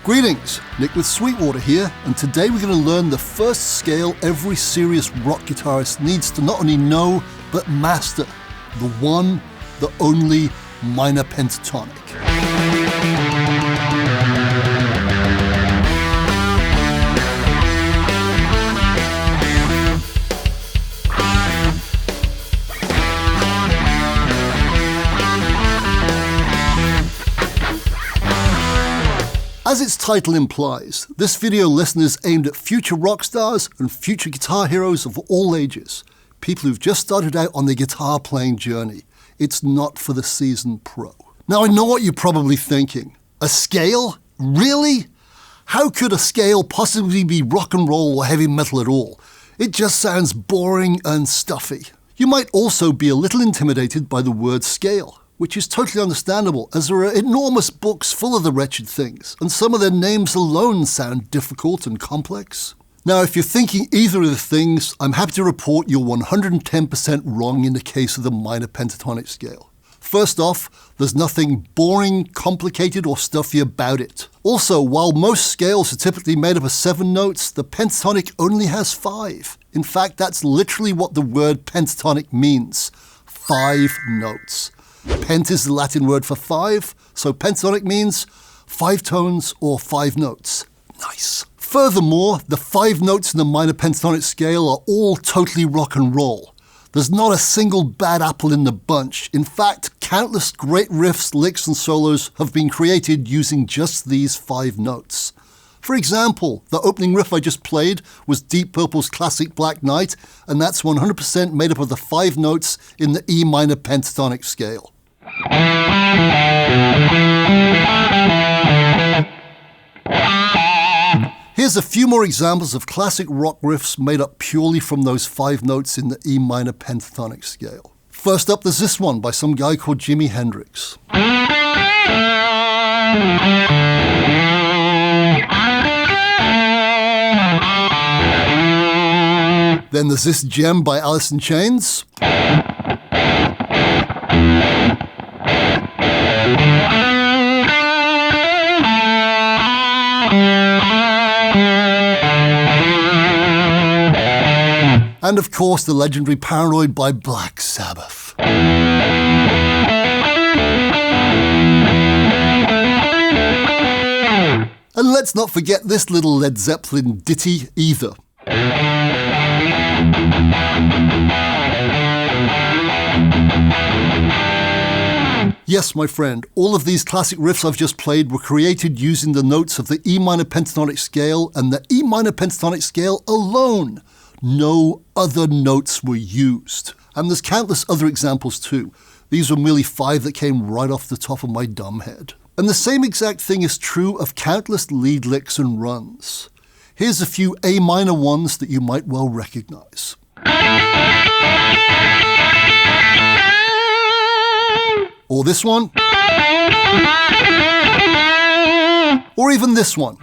Greetings, Nick with Sweetwater here, and today we're going to learn the first scale every serious rock guitarist needs to not only know, but master. The one, the only minor pentatonic. As its title implies, this video lesson is aimed at future rock stars and future guitar heroes of all ages, people who've just started out on their guitar playing journey. It's not for the seasoned pro. Now I know what you're probably thinking. A scale? Really? How could a scale possibly be rock and roll or heavy metal at all? It just sounds boring and stuffy. You might also be a little intimidated by the word scale, which is totally understandable, as there are enormous books full of the wretched things, and some of their names alone sound difficult and complex. Now, if you're thinking either of the things, I'm happy to report you're 110% wrong in the case of the minor pentatonic scale. First off, there's nothing boring, complicated, or stuffy about it. Also, while most scales are typically made up of 7 notes, the pentatonic only has 5. In fact, that's literally what the word pentatonic means. 5 notes. Pent is the Latin word for 5, so pentatonic means 5 tones or 5 notes. Nice. Furthermore, the 5 notes in the minor pentatonic scale are all totally rock and roll. There's not a single bad apple in the bunch. In fact, countless great riffs, licks, and solos have been created using just these 5 notes. For example, the opening riff I just played was Deep Purple's classic Black Knight, and that's 100% made up of the 5 notes in the E minor pentatonic scale. Here's a few more examples of classic rock riffs made up purely from those 5 notes in the E minor pentatonic scale. First up, there's this one by some guy called Jimi Hendrix. Then there's this gem by Alice in Chains. And of course, the legendary Paranoid by Black Sabbath. And let's not forget this little Led Zeppelin ditty either. Yes, my friend, all of these classic riffs I've just played were created using the notes of the E minor pentatonic scale and the E minor pentatonic scale alone. No other notes were used. And there's countless other examples too. These were merely 5 that came right off the top of my dumb head. And the same exact thing is true of countless lead licks and runs. Here's a few A minor ones that you might well recognize. Or this one. Or even this one.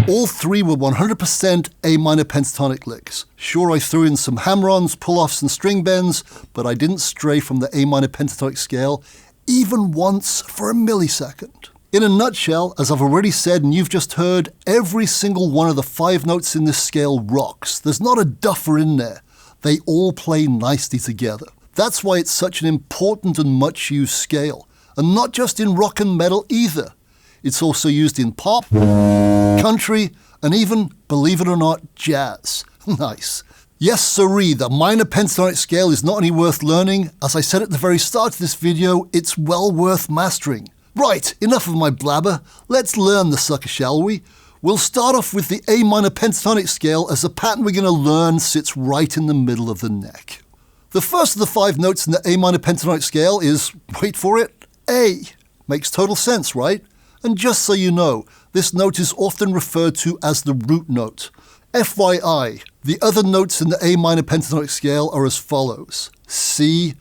All 3 were 100% A minor pentatonic licks. Sure, I threw in some hammer-ons, pull-offs, and string bends, but I didn't stray from the A minor pentatonic scale even once for a millisecond. In a nutshell, as I've already said and you've just heard, every single one of the 5 notes in this scale rocks. There's not a duffer in there. They all play nicely together. That's why it's such an important and much used scale. And not just in rock and metal either. It's also used in pop, country, and even, believe it or not, jazz. Nice. Yes, sirree, the minor pentatonic scale is not only worth learning, as I said at the very start of this video, it's well worth mastering. Right, enough of my blabber. Let's learn the sucker, shall we? We'll start off with the A minor pentatonic scale, as the pattern we're going to learn sits right in the middle of the neck. The first of the 5 notes in the A minor pentatonic scale is, wait for it, A. Makes total sense, right? And just so you know, this note is often referred to as the root note. FYI, the other notes in the A minor pentatonic scale are as follows: C,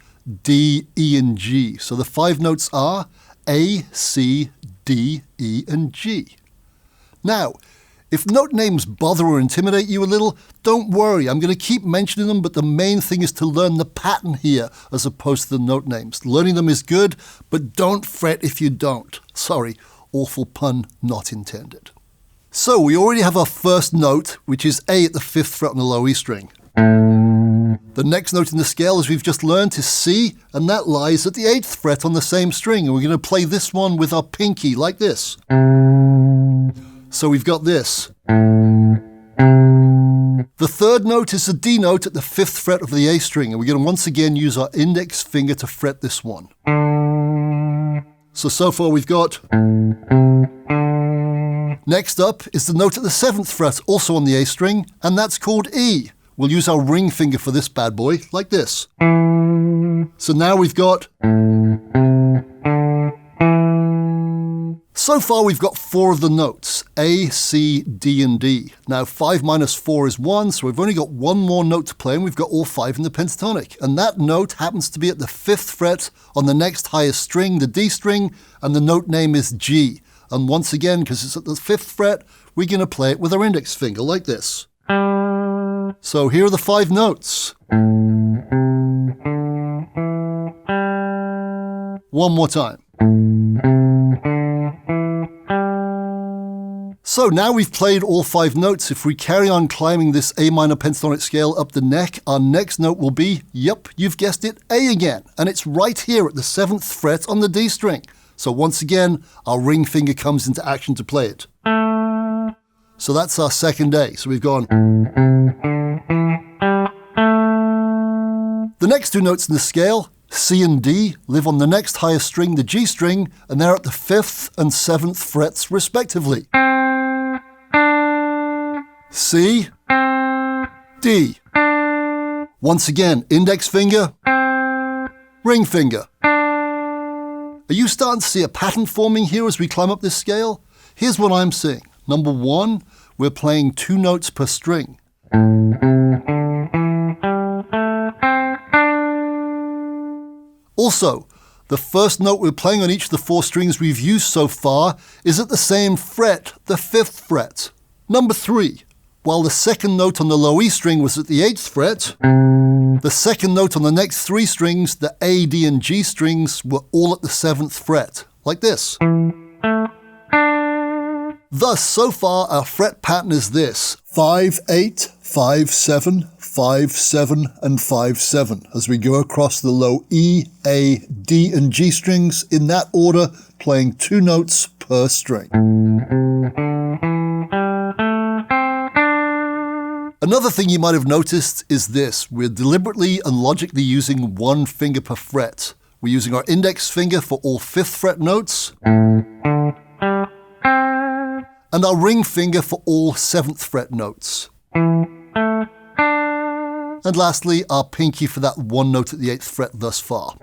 D, E, and G. So the 5 notes are A, C, D, E, and G. Now, If note names bother or intimidate you a little, don't worry. I'm going to keep mentioning them, but the main thing is to learn the pattern here as opposed to the note names. Learning them is good, but don't fret if you don't. Sorry, awful pun not intended. So we already have our first note, which is A at the 5th fret on the low E string. The next note in the scale, as we've just learned, is C, and that lies at the 8th fret on the same string. And we're going to play this one with our pinky, like this. So we've got this. The third note is the D note at the 5th fret of the A string, and we're going to once again use our index finger to fret this one. So far we've got... Next up is the note at the 7th fret, also on the A string, and that's called E. We'll use our ring finger for this bad boy, like this. So now we've got... So far we've got 4 of the notes, A, C, D, and D. Now 5 minus 4 is 1, so we've only got one more note to play, and we've got all 5 in the pentatonic. And that note happens to be at the 5th fret on the next highest string, the D string, and the note name is G. And once again, because it's at the 5th fret, we're going to play it with our index finger, like this. So here are the 5 notes. One more time. So now we've played all 5 notes. If we carry on climbing this A minor pentatonic scale up the neck, our next note will be, yep, you've guessed it, A again. And it's right here at the 7th fret on the D string. So once again, our ring finger comes into action to play it. So that's our second A. So we've gone... The next 2 notes in the scale, C and D, live on the next highest string, the G string, and they're at the 5th and 7th frets respectively. C, D. Once again, index finger, ring finger. Are you starting to see a pattern forming here as we climb up this scale? Here's what I'm seeing. Number 1, we're playing 2 notes per string. Also, the first note we're playing on each of the 4 strings we've used so far is at the same fret, the 5th fret. Number 3, while the second note on the low E string was at the 8th fret, the second note on the next 3 strings, the A, D, and G strings, were all at the 7th fret, like this. Thus, so far, our fret pattern is this: 5, 8, 5, 7, 5, 7, and 5, 7, as we go across the low E, A, D, and G strings in that order, playing 2 notes per string. Another thing you might have noticed is this: we're deliberately and logically using 1 finger per fret. We're using our index finger for all 5th fret notes, and our ring finger for all 7th fret notes. And lastly, our pinky for that 1 note at the 8th fret thus far.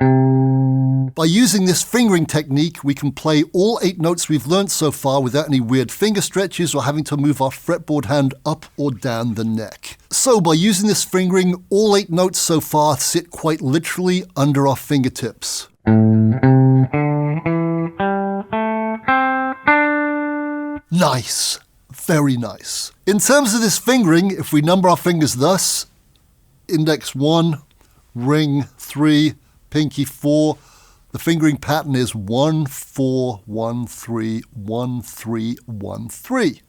By using this fingering technique, we can play all 8 notes we've learnt so far without any weird finger stretches or having to move our fretboard hand up or down the neck. So by using this fingering, all 8 notes so far sit quite literally under our fingertips. Nice. Very nice. In terms of this fingering, if we number our fingers thus: index 1, ring 3, pinky 4, the fingering pattern is 1, 4, 1, 3, 1, 3, 1, 3.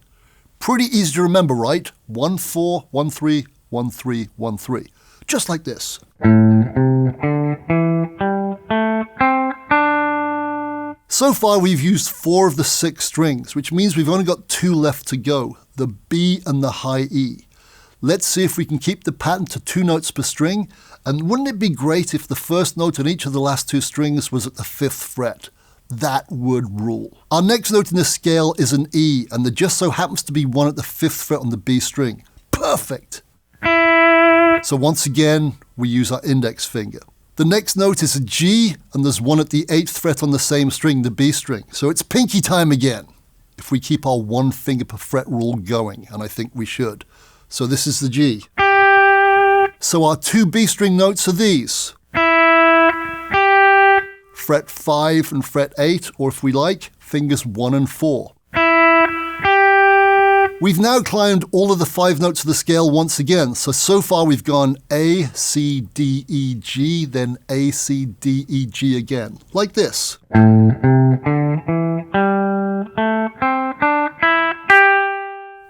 Pretty easy to remember, right? 1, 4, 1, 3, 1, 3, 1, 3. Just like this. So far we've used 4 of the 6 strings, which means we've only got 2 left to go, the B and the high E. Let's see if we can keep the pattern to 2 notes per string, and wouldn't it be great if the first note on each of the last 2 strings was at the 5th fret? That would rule. Our next note in the scale is an E, and there just so happens to be one at the 5th fret on the B string. Perfect! So once again, we use our index finger. The next note is a G, and there's one at the 8th fret on the same string, the B string. So it's pinky time again, if we keep our 1 finger per fret rule going, and I think we should. So this is the G. So our 2 B string notes are these: fret 5 and fret 8, or if we like, fingers 1 and 4. We've now climbed all of the 5 notes of the scale once again. So far we've gone A, C, D, E, G, then A, C, D, E, G again, like this.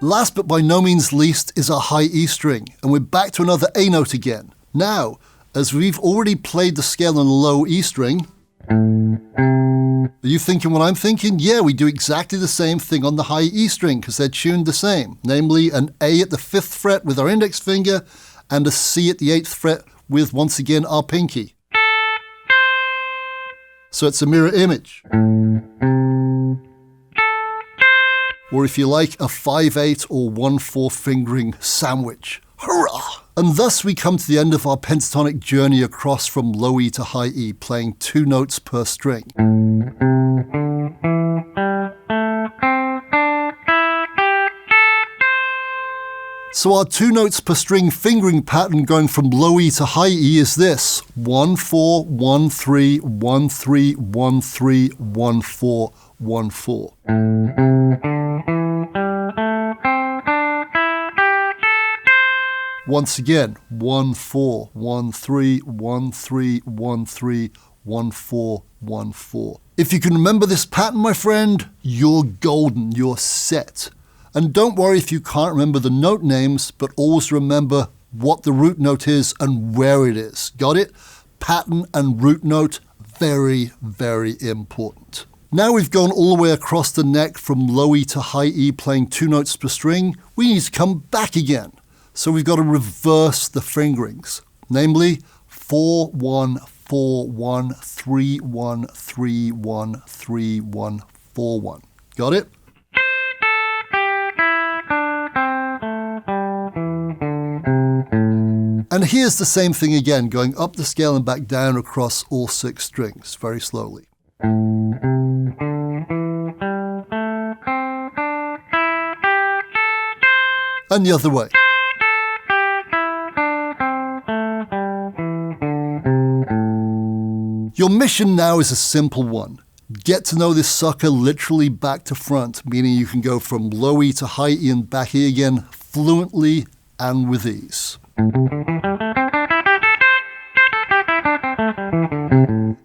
Last but by no means least is our high E string, and we're back to another A note again. Now, as we've already played the scale on a low E string, are you thinking what I'm thinking? Yeah, we do exactly the same thing on the high E string because they're tuned the same, namely an A at the 5th fret with our index finger and a C at the 8th fret with, once again, our pinky. So it's a mirror image. Or if you like, a 5/8 or 1/4 fingering sandwich. Hurrah! And thus we come to the end of our pentatonic journey across from low E to high E, playing 2 notes per string. So our 2 notes per string fingering pattern going from low E to high E is this: 1/4, 1/3, 1/3, 1/3, 1/4, 1/4. Once again, 1/4, 1/3, 1/3, 1/3, 1/4, 1/4. If you can remember this pattern, my friend, you're golden, you're set. And don't worry if you can't remember the note names, but always remember what the root note is and where it is. Got it? Pattern and root note, very, very important. Now we've gone all the way across the neck from low E to high E playing 2 notes per string, we need to come back again. So we've got to reverse the fingerings, namely 4-1, 4-1, 3-1, 3-1, 3-1, 4-1. Got it? And here's the same thing again, going up the scale and back down across all 6 strings, very slowly. And the other way. Your mission now is a simple one. Get to know this sucker literally back to front, meaning you can go from low E to high E and back E again fluently and with ease.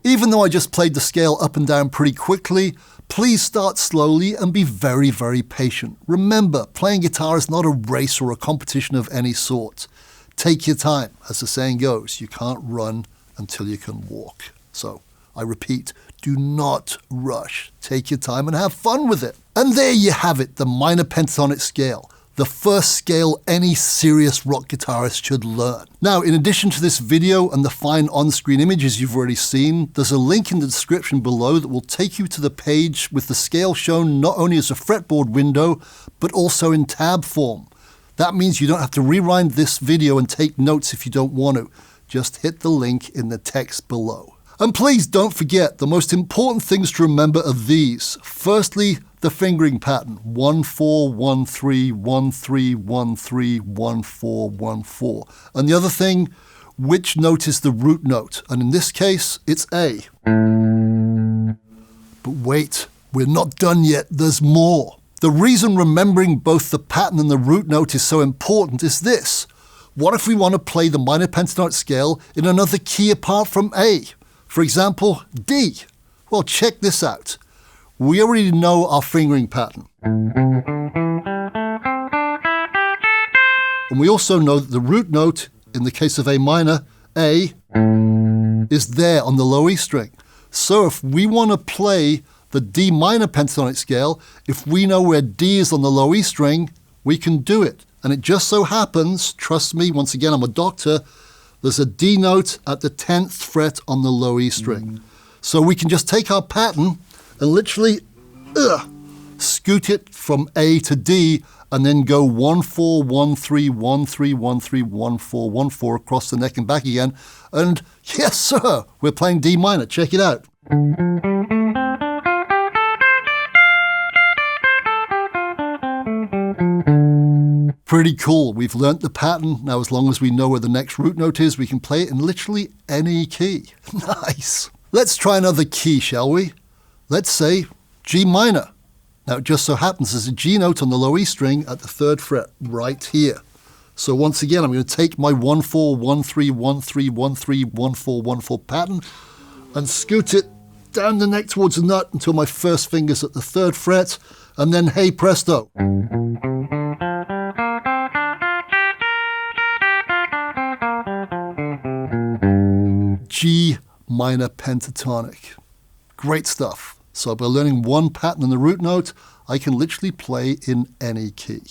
Even though I just played the scale up and down pretty quickly, please start slowly and be very, very patient. Remember, playing guitar is not a race or a competition of any sort. Take your time, as the saying goes. You can't run until you can walk. So, I repeat, do not rush. Take your time and have fun with it. And there you have it, the minor pentatonic scale. The first scale any serious rock guitarist should learn. Now, in addition to this video and the fine on-screen images you've already seen, there's a link in the description below that will take you to the page with the scale shown not only as a fretboard window, but also in tab form. That means you don't have to rewind this video and take notes if you don't want to. Just hit the link in the text below. And please don't forget, the most important things to remember are these. Firstly, the fingering pattern, 1/4, 1/3, 1/3, 1/3, 1/4, 1/4. And the other thing, which note is the root note? And in this case, it's A. But wait, we're not done yet, there's more. The reason remembering both the pattern and the root note is so important is this. What if we want to play the minor pentatonic scale in another key apart from A? For example, D. Well, check this out. We already know our fingering pattern. And we also know that the root note, in the case of A minor, A, is there on the low E string. So if we want to play the D minor pentatonic scale, if we know where D is on the low E string, we can do it. And it just so happens, trust me, once again, I'm a doctor, there's a D note at the 10th fret on the low E string. So we can just take our pattern and literally scoot it from A to D and then go 1/4, 1/3, 1/3, 1/3, 1/4, 1/4 across the neck and back again. And yes, sir, we're playing D minor. Check it out. Pretty cool. We've learnt the pattern. Now, as long as we know where the next root note is, we can play it in literally any key. Nice. Let's try another key, shall we? Let's say G minor. Now it just so happens there's a G note on the low E string at the 3rd fret right here. So once again, I'm going to take my 1-4, 1-3, 1-3, 1-3, 1-4, 1-4 pattern and scoot it down the neck towards the nut until my first finger's at the 3rd fret, and then hey presto. G minor pentatonic. Great stuff. So by learning one pattern in the root note, I can literally play in any key.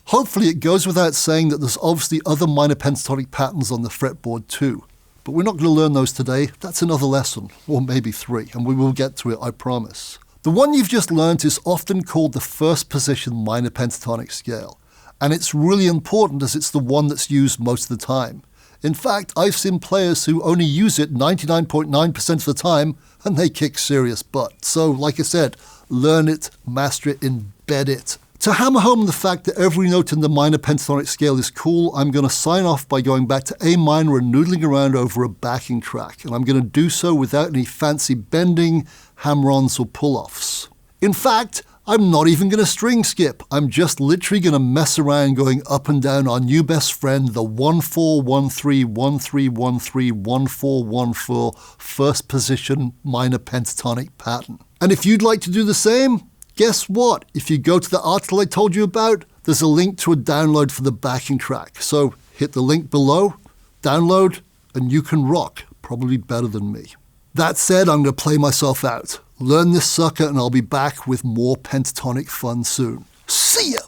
Hopefully it goes without saying that there's obviously other minor pentatonic patterns on the fretboard too. But we're not going to learn those today. That's another lesson, or maybe 3, and we will get to it, I promise. The one you've just learned is often called the first position minor pentatonic scale. And it's really important as it's the one that's used most of the time. In fact, I've seen players who only use it 99.9% of the time, and they kick serious butt. So, like I said, learn it, master it, embed it. To hammer home the fact that every note in the minor pentatonic scale is cool, I'm going to sign off by going back to A minor and noodling around over a backing track. And I'm going to do so without any fancy bending, hammer-ons, or pull-offs. In fact, I'm not even going to string skip. I'm just literally going to mess around going up and down our new best friend, the 1-4, 1-3, 1-3, 1-3, 1-4, 1-4 first position minor pentatonic pattern. And if you'd like to do the same, guess what? If you go to the article I told you about, there's a link to a download for the backing track. So hit the link below, download, and you can rock, probably better than me. That said, I'm going to play myself out. Learn this sucker and I'll be back with more pentatonic fun soon. See ya!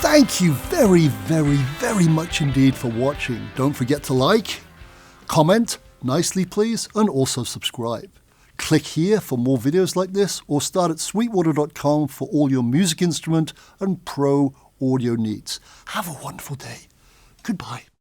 Thank you very, very, very much indeed for watching. Don't forget to like, comment nicely please, and also subscribe. Click here for more videos like this, or start at sweetwater.com for all your music instrument and pro audio needs. Have a wonderful day. Goodbye.